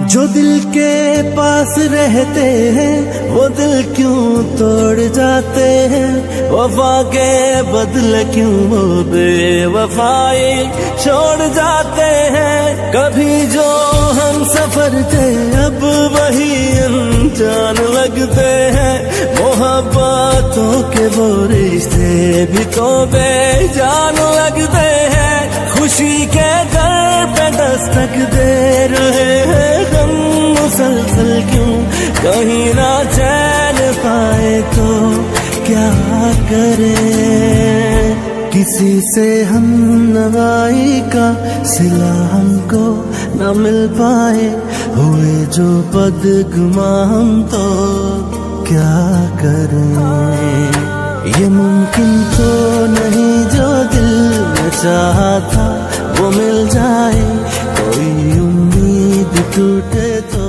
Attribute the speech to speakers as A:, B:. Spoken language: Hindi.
A: जो दिल के पास रहते हैं वो दिल क्यों तोड़ जाते हैं, वफा के बदले क्यों वो बेवफाई छोड़ जाते हैं। कभी जो हम सफर थे अब वही अनजान लगते हैं, मोहब्बतों के वो रिश्ते भी तो बेजान लगते हैं। खुशी के घर पे दस्तक दे रहे हैं हम मुसलसल क्यों, कहीं ना चैन पाए तो क्या करें। किसी से हम नवाई का सिला हमको न मिल पाए, हुए जो बदगुमा हम तो क्या करें। ये मुमकिन तो नहीं जो दिल में चाहा था वो मिल जाए, कोई उम्मीद टूटे तो